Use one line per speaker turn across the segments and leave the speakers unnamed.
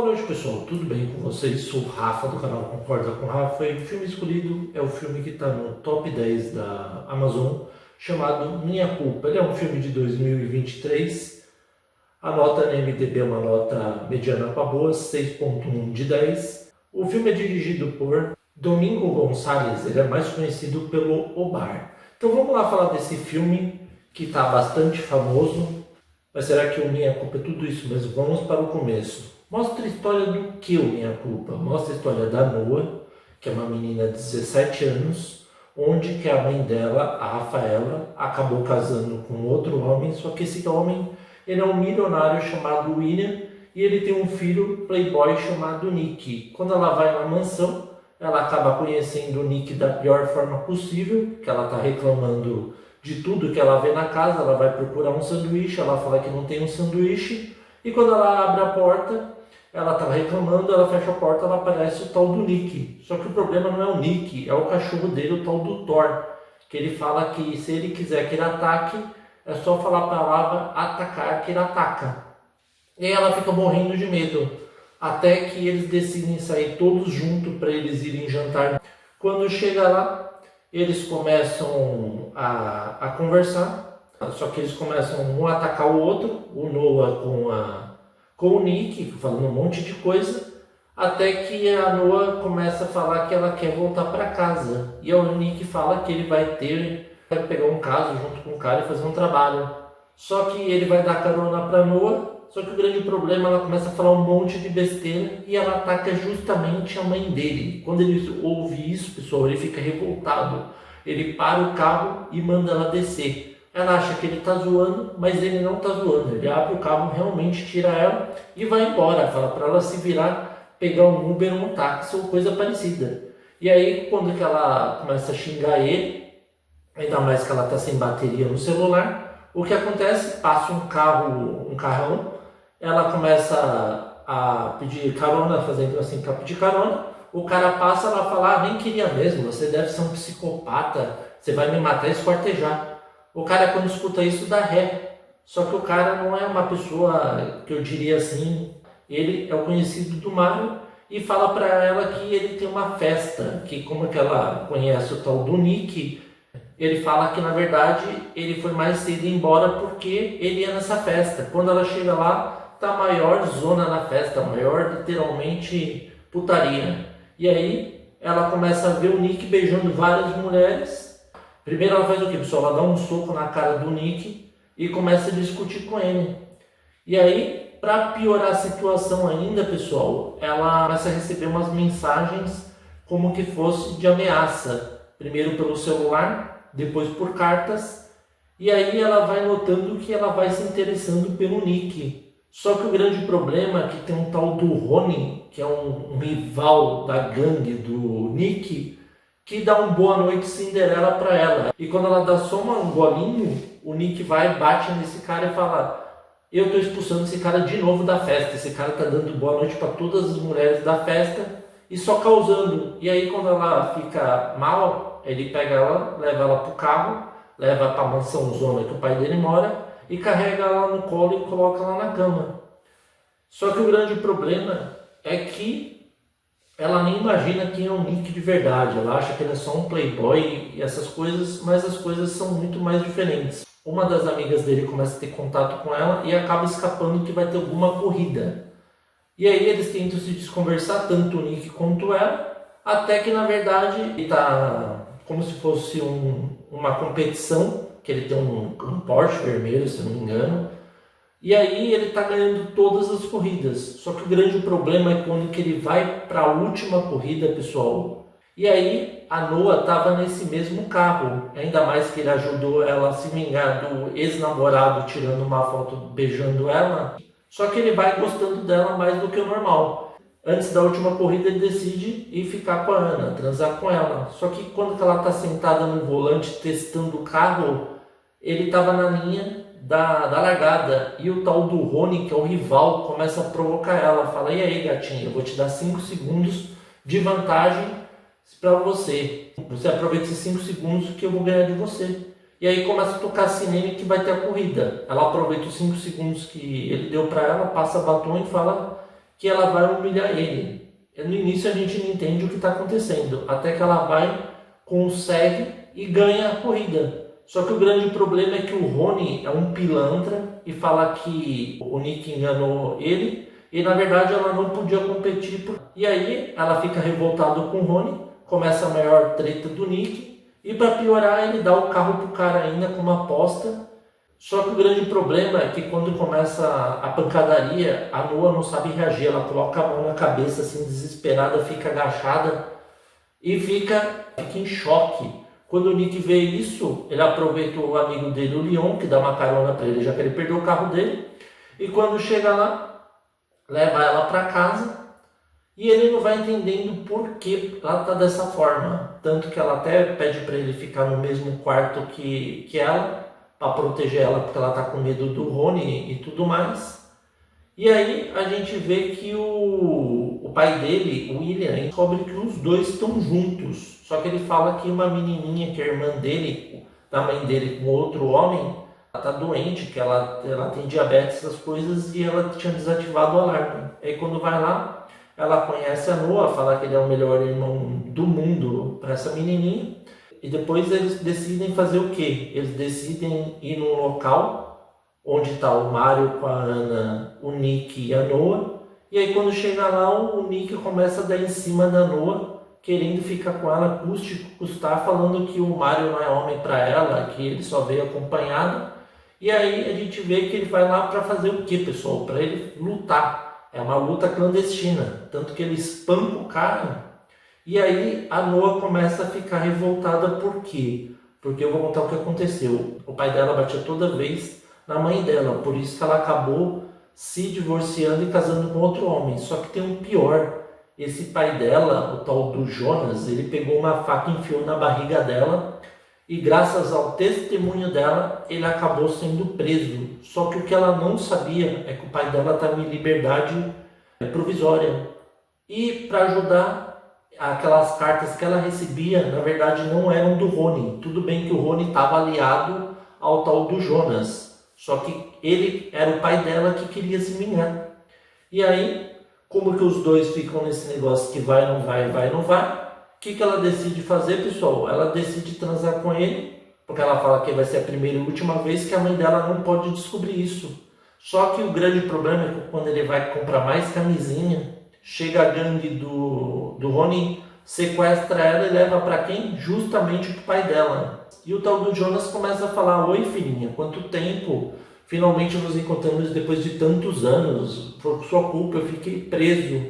Boa noite, pessoal, tudo bem com vocês? Sou o Rafa do canal Concorda com o Rafa e o filme escolhido é o filme que está no top 10 da Amazon, chamado Minha Culpa. Ele é um filme de 2023, a nota na IMDb é uma nota mediana para boa, 6.1 de 10. O filme é dirigido por Domingo Gonçalves, ele é mais conhecido pelo O Bar. Então vamos lá falar desse filme que está bastante famoso. Mas será que o Minha Culpa é tudo isso? Mas vamos para o começo. Mostra a história do que o Minha Culpa? Mostra a história da Noa, que é uma menina de 17 anos, onde que a mãe dela, a Rafaela, acabou casando com outro homem, só que esse homem ele é um milionário chamado William e ele tem um filho playboy chamado Nick. Quando ela vai na mansão, ela acaba conhecendo o Nick da pior forma possível, que ela está reclamando de tudo que ela vê na casa, ela vai procurar um sanduíche, ela fala que não tem um sanduíche, e quando ela abre a porta, ela está reclamando, ela fecha a porta, ela aparece o tal do Nick. Só que o problema não é o Nick, é o cachorro dele, o tal do Thor, que ele fala que se ele quiser que ele ataque, é só falar a palavra atacar que ele ataca. E aí ela fica morrendo de medo, até que eles decidem sair todos juntos para eles irem jantar. Quando chega lá, eles começam a conversar, só que eles começam um a atacar o outro, o Noah com o Nick, falando um monte de coisa, até que a Noah começa a falar que ela quer voltar para casa. E o Nick fala que ele vai pegar um caso junto com o cara e fazer um trabalho. Só que ele vai dar carona para Noah, só que o grande problema, ela começa a falar um monte de besteira e ela ataca justamente a mãe dele. Quando ele ouve isso, pessoal, ele fica revoltado. Ele para o carro e manda ela descer. Ela acha que ele está zoando, mas ele não está zoando. Ele abre o carro, realmente tira ela e vai embora. Fala para ela se virar, pegar um Uber, um táxi ou coisa parecida. E aí, quando que ela começa a xingar ele, ainda mais que ela está sem bateria no celular, o que acontece? Passa um carrão, ela começa a pedir carona, fazendo assim para pedir carona. O cara passa, ela fala, nem queria mesmo, você deve ser um psicopata, você vai me matar e esquartejar. O cara, quando escuta isso, dá ré. Só que o cara não é uma pessoa que eu diria assim, ele é o conhecido do Mário e fala para ela que ele tem uma festa, que como que ela conhece o tal do Nick, ele fala que na verdade ele foi mais cedo embora porque ele ia nessa festa. Quando ela chega lá, tá a maior zona na festa, a maior literalmente putaria. E aí ela começa a ver o Nick beijando várias mulheres. Primeiro ela faz o quê, pessoal? Ela dá um soco na cara do Nick e começa a discutir com ele. E aí, para piorar a situação ainda, pessoal, ela começa a receber umas mensagens como que fosse de ameaça. Primeiro pelo celular, depois por cartas. E aí ela vai notando que ela vai se interessando pelo Nick. Só que o grande problema é que tem um tal do Rony, que é um rival da gangue do Nick, que dá um boa noite Cinderela para ela. E quando ela dá só um golinho, o Nick vai, bate nesse cara e fala, eu tô expulsando esse cara de novo da festa, esse cara tá dando boa noite para todas as mulheres da festa e só causando. E aí quando ela fica mal, ele pega ela, leva ela pro carro, leva pra mansão zona que o pai dele mora e carrega ela no colo e coloca ela na cama. Só que o grande problema é que ela nem imagina quem é o Nick de verdade. Ela acha que ele é só um playboy e essas coisas, mas as coisas são muito mais diferentes. Uma das amigas dele começa a ter contato com ela e acaba escapando que vai ter alguma corrida. E aí eles tentam se desconversar, tanto o Nick quanto ela, até que na verdade está como se fosse uma competição, que ele tem um Porsche vermelho, se não me engano. E aí ele está ganhando todas as corridas. Só que o grande problema é quando que ele vai para a última corrida, pessoal. E aí a Noah estava nesse mesmo carro. Ainda mais que ele ajudou ela a se vingar do ex-namorado tirando uma foto beijando ela. Só que ele vai gostando dela mais do que o normal. Antes da última corrida ele decide ir ficar com a Ana, transar com ela. Só que quando ela está sentada no volante testando o carro, ele estava na linha da largada, e o tal do Rony, que é o rival, começa a provocar ela, fala, e aí gatinha, eu vou te dar 5 segundos de vantagem para você aproveita esses 5 segundos que eu vou ganhar de você. E aí começa a tocar a sirene que vai ter a corrida. Ela aproveita os 5 segundos que ele deu para ela, passa batom e fala que ela vai humilhar ele. No início a gente não entende o que está acontecendo, até que ela vai, consegue e ganha a corrida. Só que o grande problema é que o Rony é um pilantra e fala que o Nick enganou ele e na verdade ela não podia competir. E aí ela fica revoltada com o Rony, começa a maior treta do Nick e para piorar ele dá o carro pro cara ainda com uma aposta. Só que o grande problema é que quando começa a pancadaria, a Noah não sabe reagir, ela coloca a mão na cabeça assim desesperada, fica agachada e fica em choque. Quando o Nick vê isso, ele aproveita o amigo dele, o Leon, que dá uma carona para ele, já que ele perdeu o carro dele. E quando chega lá, leva ela para casa e ele não vai entendendo por que ela está dessa forma. Tanto que ela até pede para ele ficar no mesmo quarto que ela, para proteger ela, porque ela está com medo do Rony e tudo mais. E aí a gente vê que o pai dele, o William, descobre que os dois estão juntos. Só que ele fala que uma menininha, que é a irmã dele, da mãe dele com outro homem, ela está doente, que ela tem diabetes, essas coisas, e ela tinha desativado o alarme. Aí quando vai lá, ela conhece a Noah, fala que ele é o melhor irmão do mundo para essa menininha. E depois eles decidem fazer o quê? Eles decidem ir num local onde está o Mario com a Ana, o Nick e a Noah. E aí quando chega lá, o Nick começa a dar em cima da Noah, querendo ficar com ela, custe custar, falando que o Mario não é homem para ela, que ele só veio acompanhado. E aí a gente vê que ele vai lá para fazer o quê, pessoal? Para ele lutar. É uma luta clandestina, tanto que ele espanca o cara. E aí a Noah começa a ficar revoltada, por quê? Porque eu vou contar o que aconteceu. O pai dela batia toda vez na mãe dela, por isso que ela acabou se divorciando e casando com outro homem. Só que tem um pior, esse pai dela, o tal do Jonas, ele pegou uma faca e enfiou na barriga dela e graças ao testemunho dela, ele acabou sendo preso. Só que o que ela não sabia é que o pai dela estava em liberdade provisória. E para ajudar, aquelas cartas que ela recebia, na verdade não eram do Rony. Tudo bem que o Rony estava aliado ao tal do Jonas, só que ele era o pai dela que queria se vingar. E aí, como que os dois ficam nesse negócio que vai, não vai, vai, não vai, o que ela decide fazer, pessoal? Ela decide transar com ele, porque ela fala que vai ser a primeira e última vez, que a mãe dela não pode descobrir isso. Só que o grande problema é que quando ele vai comprar mais camisinha, chega a gangue do Rony, sequestra ela e leva para quem? Justamente para o pai dela. E o tal do Jonas começa a falar: oi filhinha, quanto tempo? Finalmente nos encontramos depois de tantos anos. Por sua culpa eu fiquei preso.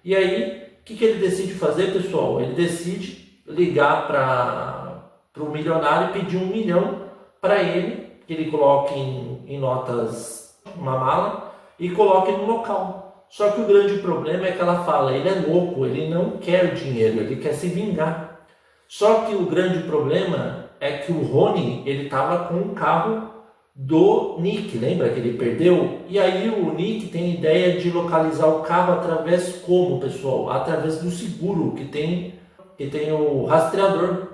E aí, o que ele decide fazer, pessoal? Ele decide ligar para o milionário e pedir 1 milhão para ele, que ele coloque em notas, uma mala, e coloque no local. Só que o grande problema é que ela fala: ele é louco, ele não quer o dinheiro, ele quer se vingar. Só que o grande problema é que o Rony, ele estava com o carro do Nick, lembra que ele perdeu? E aí o Nick tem ideia de localizar o carro através como, pessoal? Através do seguro que tem o rastreador.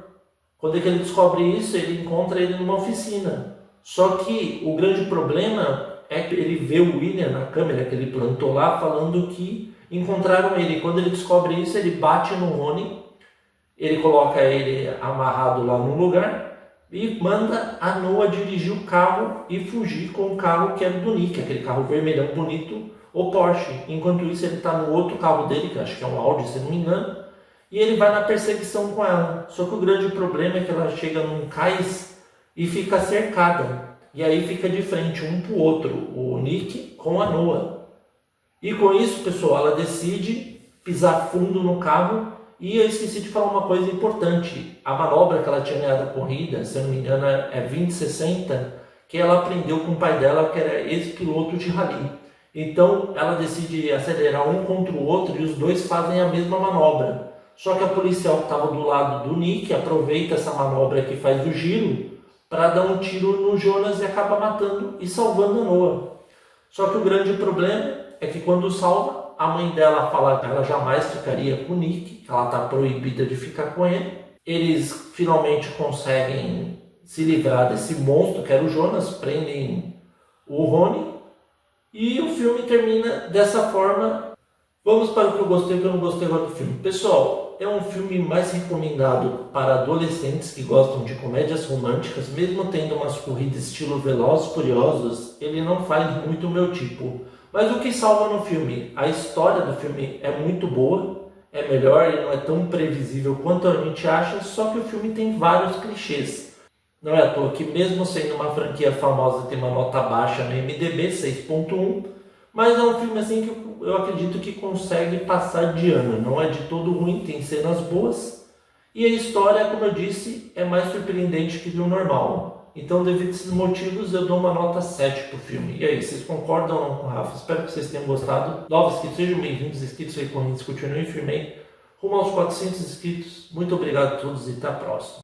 Quando é que ele descobre isso, ele encontra ele numa oficina. Só que o grande problema é que ele vê o William na câmera que ele plantou lá, falando que encontraram ele. Quando ele descobre isso, ele bate no Rony, ele coloca ele amarrado lá num lugar e manda a Noah dirigir o carro e fugir com o carro que era do Nick, aquele carro vermelhão bonito, o Porsche. Enquanto isso, ele está no outro carro dele, que acho que é um Audi, se não me engano, e ele vai na perseguição com ela. Só que o grande problema é que ela chega num cais e fica cercada. E aí fica de frente um para o outro, o Nick com a Noah. E com isso, pessoal, ela decide pisar fundo no carro. E eu esqueci de falar uma coisa importante. A manobra que ela tinha ganhado a corrida, se eu não me engano, é 2060, que ela aprendeu com o pai dela, que era ex-piloto de rally. Então ela decide acelerar um contra o outro e os dois fazem a mesma manobra. Só que a policial que estava do lado do Nick aproveita essa manobra que faz o giro para dar um tiro no Jonas e acaba matando e salvando a Noah. Só que o grande problema é que quando salva, a mãe dela fala que ela jamais ficaria com o Nick, que ela está proibida de ficar com ele. Eles finalmente conseguem se livrar desse monstro que era o Jonas, prendem o Rony. E o filme termina dessa forma. Vamos para o que eu gostei e o que eu não gostei agora do filme. Pessoal, é um filme mais recomendado para adolescentes que gostam de comédias românticas, mesmo tendo umas corridas estilo Velozes e Furiosos, ele não faz muito o meu tipo. Mas o que salva no filme? A história do filme é muito boa, é melhor e não é tão previsível quanto a gente acha, só que o filme tem vários clichês. Não é à toa que mesmo sendo uma franquia famosa tem uma nota baixa no IMDb, 6.1, mas é um filme assim que eu acredito que consegue passar de ano. Não é de todo ruim, tem cenas boas. E a história, como eu disse, é mais surpreendente que do normal. Então, devido a esses motivos, eu dou uma nota 7 pro filme. E aí, vocês concordam ou não com o Rafa? Espero que vocês tenham gostado. Novos inscritos, sejam bem-vindos. Inscritos aí, correntes, continuem firme aí. Rumo aos 400 inscritos. Muito obrigado a todos e até a próxima.